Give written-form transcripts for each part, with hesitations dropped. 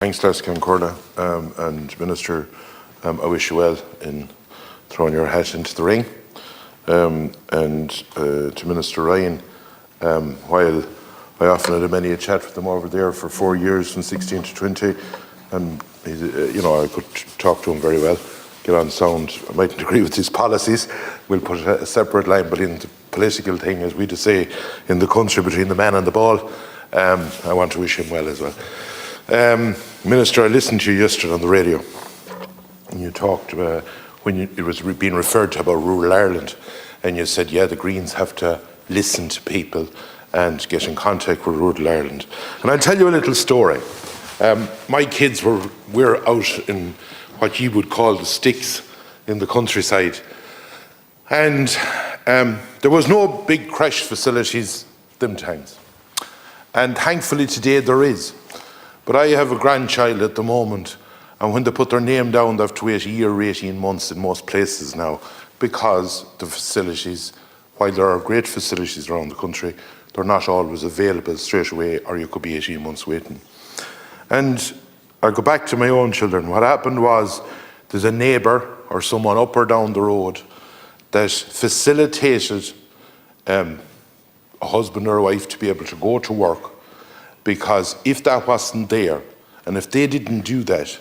Thanks, Les Corna, and Minister, I wish you well in throwing your hat into the ring. And to Minister Ryan, while I often had many a chat with him over there for 4 years, from 16 to 20, and I could talk to him very well, get on sound. I mightn't agree with his policies. We'll put a separate line, but in the political thing, as we just say in the country, between the man and the ball, I want to wish him well as well. Minister, I listened to you yesterday on the radio, and you talked about it was being referred to about rural Ireland, and you said, yeah, the Greens have to listen to people and get in contact with rural Ireland. And I'll tell you a little story. My kids were out in what you would call the sticks in the countryside, and there was no big crash facilities them times. And thankfully today there is. But I have a grandchild at the moment, and when they put their name down, they have to wait a year or 18 months in most places now, because the facilities, while there are great facilities around the country, they're not always available straight away, or you could be 18 months waiting. And I go back to my own children. What happened was, there's a neighbour or someone up or down the road that facilitated a husband or a wife to be able to go to work, because if that wasn't there, and if they didn't do that,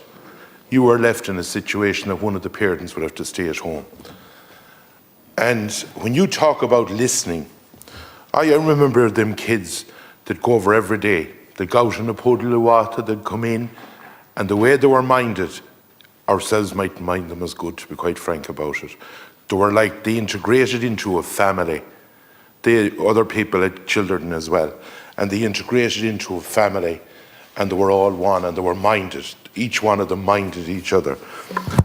you were left in a situation that one of the parents would have to stay at home. And when you talk about listening, I remember them kids that go over every day. They'd go out in a puddle of water, they'd come in, and the way they were minded, ourselves mightn't mind them as good, to be quite frank about it. They integrated into a family. Other people had children as well, and they integrated into a family, and they were all one, and they were minded. Each one of them minded each other.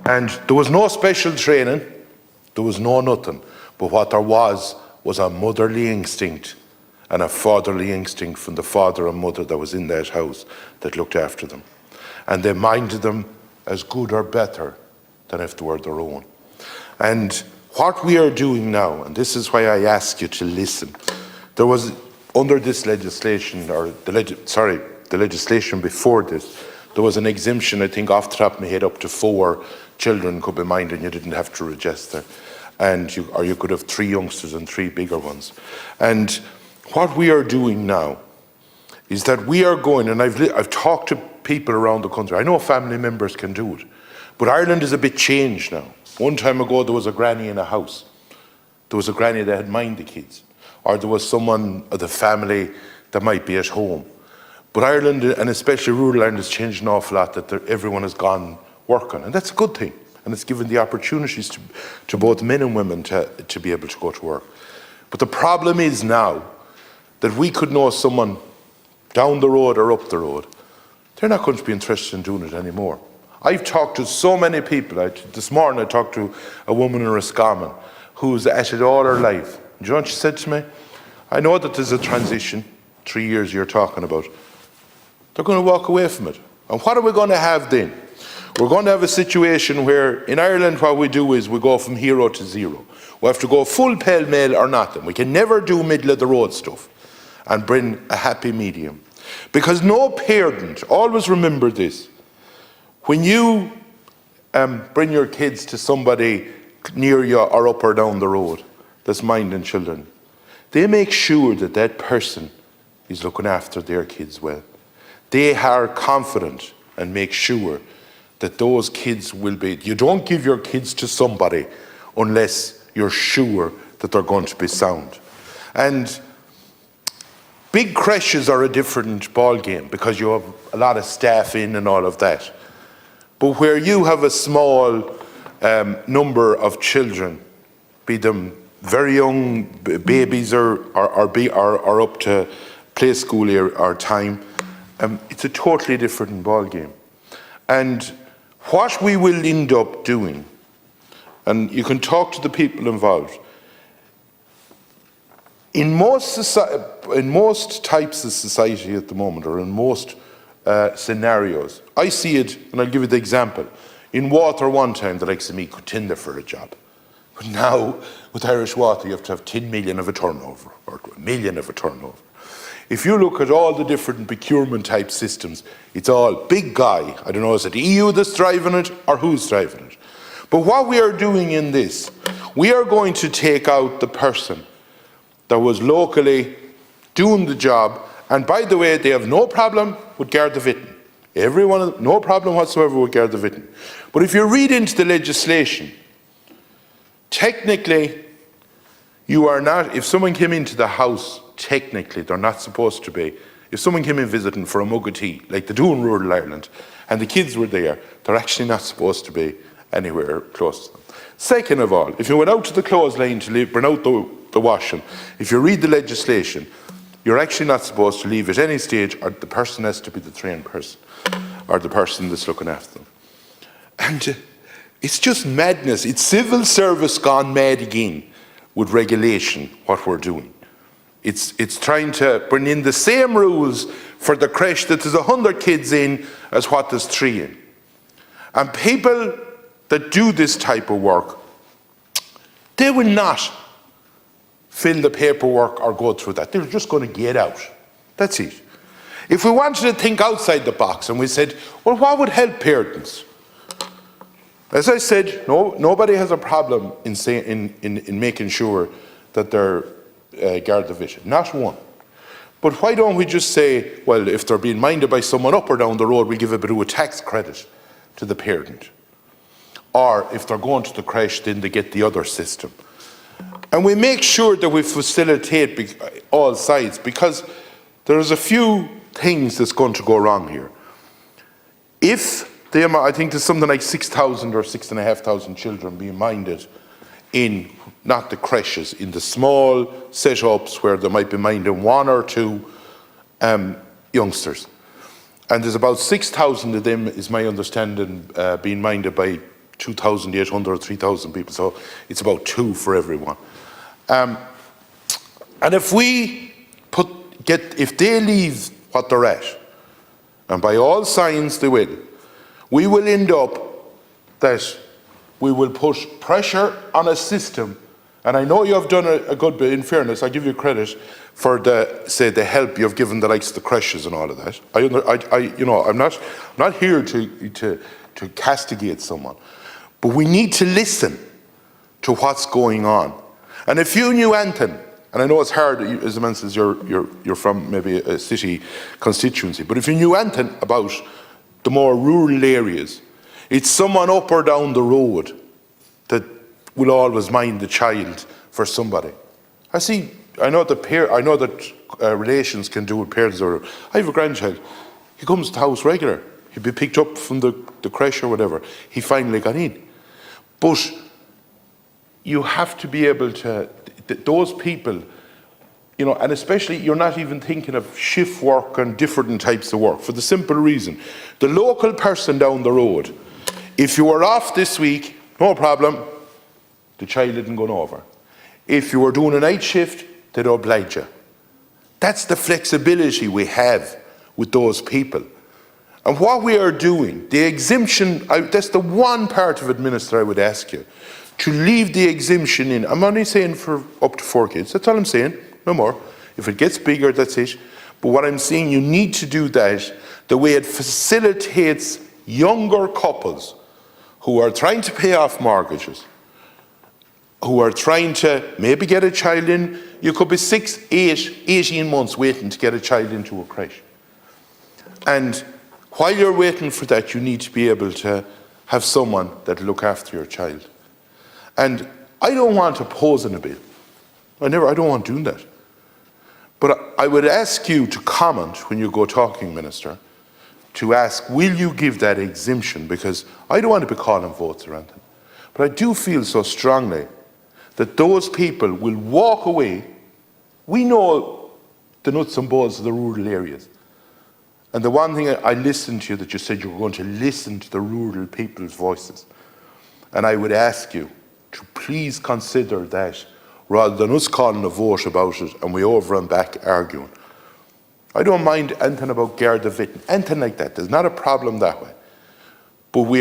And there was no special training, there was no nothing, but what there was a motherly instinct and a fatherly instinct from the father and mother that was in that house that looked after them. And they minded them as good or better than if they were their own. And what we are doing now, and this is why I ask you to listen, there was, under this legislation, or the legislation before this, there was an exemption, I think off the top of my head, up to 4 children could be minded, and you didn't have to register. Or you could have 3 youngsters and 3 bigger ones. And what we are doing now is that we are going, and I've talked to people around the country. I know family members can do it, but Ireland is a bit changed now. One time ago, there was a granny in a house. There was a granny that had mind the kids, or there was someone of the family that might be at home. But Ireland, and especially rural Ireland, has changed an awful lot, that everyone has gone working, and that's a good thing. And it's given the opportunities to both men and women to be able to go to work. But the problem is now that we could know someone down the road or up the road, they're not going to be interested in doing it anymore. I've talked to so many people. This morning I talked to a woman in Roscommon who's at it all her life. Do you know what she said to me? I know that there's a transition, 3 years you're talking about. They're going to walk away from it. And what are we going to have then? We're going to have a situation where in Ireland what we do is we go from hero to zero. We have to go full pell-mell or nothing. We can never do middle of the road stuff and bring a happy medium. Because no parent, always remember this, when you bring your kids to somebody near you or up or down the road that's minding children, they make sure that that person is looking after their kids well. They are confident and make sure that those kids will be. You don't give your kids to somebody unless you're sure that they're going to be sound. And big creches are a different ball game because you have a lot of staff in and all of that. But where you have a small number of children, be them very young babies or up to play school or time, it's a totally different ball game. And what we will end up doing, and you can talk to the people involved, in most types of society at the moment, or in most scenarios, I see it, and I'll give you the example. In water one time, the likes of me could tender for a job. But now, with Irish Water, you have to have 10 million of a turnover, or 1 million of a turnover. If you look at all the different procurement type systems, it's all big guy. I don't know, is it the EU that's driving it or who's driving it? But what we are doing in this, we are going to take out the person that was locally doing the job, and by the way, they have no problem with Garda Vitten. Everyone, no problem whatsoever with Garda Vitten. But if you read into the legislation, technically, you are not, if someone came into the house, technically, they're not supposed to be. If someone came in visiting for a mug of tea, like they do in rural Ireland, and the kids were there, they're actually not supposed to be anywhere close to them. Second of all, if you went out to the clothesline to bring out the washing, if you read the legislation, you're actually not supposed to leave at any stage, or the person has to be the trained person, or the person that's looking after them. And it's just madness. It's civil service gone mad again with regulation, what we're doing. It's trying to bring in the same rules for the creche that there's 100 kids in as what there's 3 in. And people that do this type of work, they will not fill the paperwork or go through that. They're just going to get out. That's it. If we wanted to think outside the box and we said, well, what would help parents? As I said, nobody has a problem in making sure that they're Garda Vitten. Not one. But why don't we just say, well, if they're being minded by someone up or down the road, we give a bit of a tax credit to the parent. Or if they're going to the creche, then they get the other system. And we make sure that we facilitate all sides, because there's a few things that's going to go wrong here. If I think there's something like 6,000 or 6,500 children being minded in, not the creches, in the small setups where they might be minding 1 or 2 youngsters. And there's about 6,000 of them, is my understanding, being minded by 2,800 or 3,000 people. So it's about 2 for everyone. And if if they leave what they're at, and by all signs they will, we will end up that we will put pressure on a system. And I know you have done a good bit, in fairness, I give you credit for the help you have given the likes of the creches and all of that. I'm not here to castigate someone, but we need to listen to what's going on. And if you knew anything, and I know it's hard, as a man says, you're from maybe a city constituency, but if you knew anything about the more rural areas, it's someone up or down the road that will always mind the child for somebody. I know that relations can do with parents. Or I have a grandchild. He comes to the house regular. He'd be picked up from the creche or whatever. He finally got in. But you have to be able to, those people, and especially you're not even thinking of shift work and different types of work, for the simple reason, the local person down the road, if you were off this week, no problem, the child isn't going over. If you were doing a night shift, they'd oblige you. That's the flexibility we have with those people. And what we are doing, the exemption, that's the one part of it, Minister, I would ask you, to leave the exemption in. I'm only saying for up to 4 kids, that's all I'm saying, no more. If it gets bigger, that's it. But what I'm saying, you need to do that the way it facilitates younger couples who are trying to pay off mortgages, who are trying to maybe get a child in. You could be 6, 8, 18 months waiting to get a child into a creche. And while you're waiting for that, you need to be able to have someone that will look after your child. And I don't want to pose in a bill. I don't want doing that. But I would ask you to comment when you go talking, Minister, to ask, will you give that exemption? Because I don't want to be calling votes or anything. But I do feel so strongly that those people will walk away. We know the nuts and bolts of the rural areas. And the one thing I listened to you, that you said you were going to listen to the rural people's voices. And I would ask you to please consider that, rather than us calling a vote about it and we over and back arguing. I don't mind anything about Garda Vitten, anything like that. There's not a problem that way. But we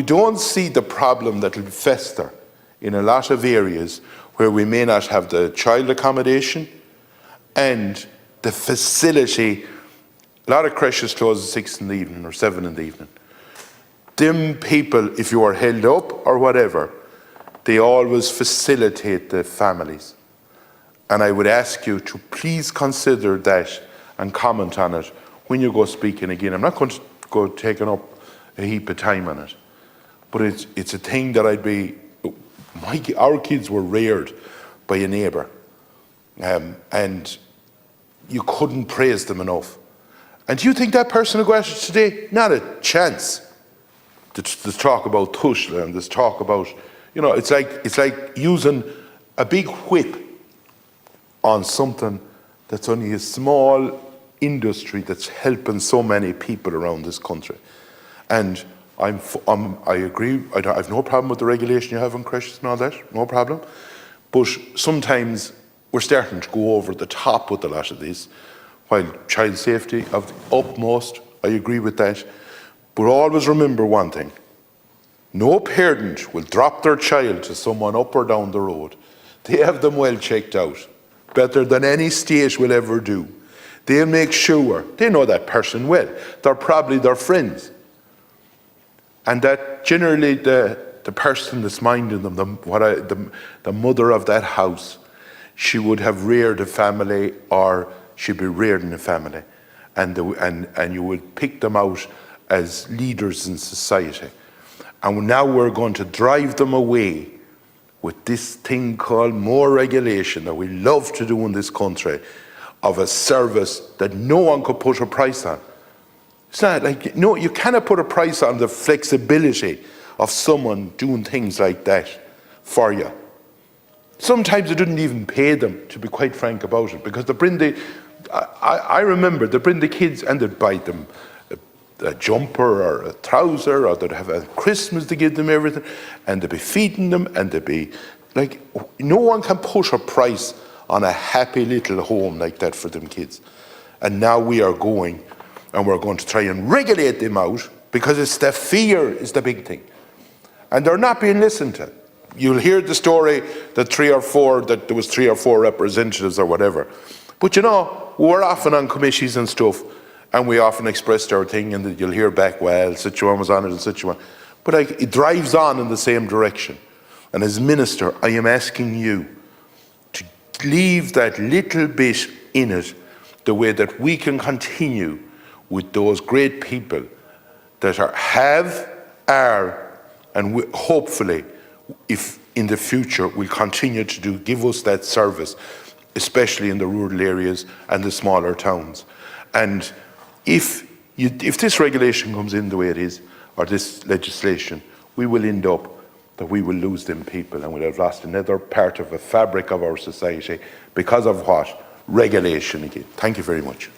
don't see the problem that will fester in a lot of areas where we may not have the child accommodation and the facility. A lot of creches close at 6 in the evening or 7 in the evening. Them people, if you are held up or whatever, they always facilitate the families. And I would ask you to please consider that and comment on it when you go speaking again. I'm not going to go taking up a heap of time on it, but it's a thing that our kids were reared by a neighbour, and you couldn't praise them enough. And do you think that person will go at it today? Not a chance. There's talk about tushla and there's talk about, it's like using a big whip on something that's only a small industry that's helping so many people around this country. And I agree, I have no problem with the regulation you have on creches and all that, no problem. But sometimes we're starting to go over the top with a lot of this, while child safety of the utmost, I agree with that. But always remember one thing, no parent will drop their child to someone up or down the road. They have them well checked out, better than any state will ever do. They'll make sure, they know that person well, they're probably their friends. And that generally the person that's minding them, the mother of that house, she would have reared a family or she'd be reared in a family. And you would pick them out as leaders in society. And now we're going to drive them away with this thing called more regulation that we love to do in this country, of a service that no one could put a price on. It's not like, no, you cannot put a price on the flexibility of someone doing things like that for you. Sometimes I didn't even pay them, to be quite frank about it, because they bring I remember they bring the kids and they'd buy them a jumper or a trouser, or they'd have a Christmas to give them everything, and they'd be feeding them, and they'd be like, no one can put a price on a happy little home like that for them kids. And now we are going, and we're going to try and regulate them out, because it's the fear is the big thing. And they're not being listened to. You'll hear the story that there was 3 or 4 representatives or whatever. But we're often on committees and stuff, and we often expressed our thing, and you'll hear back, well, such one was on it and such one. But it drives on in the same direction. And as Minister, I am asking you to leave that little bit in it, the way that we can continue with those great people that are, and hopefully, if in the future will continue to give us that service, especially in the rural areas and the smaller towns. And if this regulation comes in the way it is, or this legislation, we will end up that we will lose them people, and we'll have lost another part of the fabric of our society because of what? Regulation again. Thank you very much.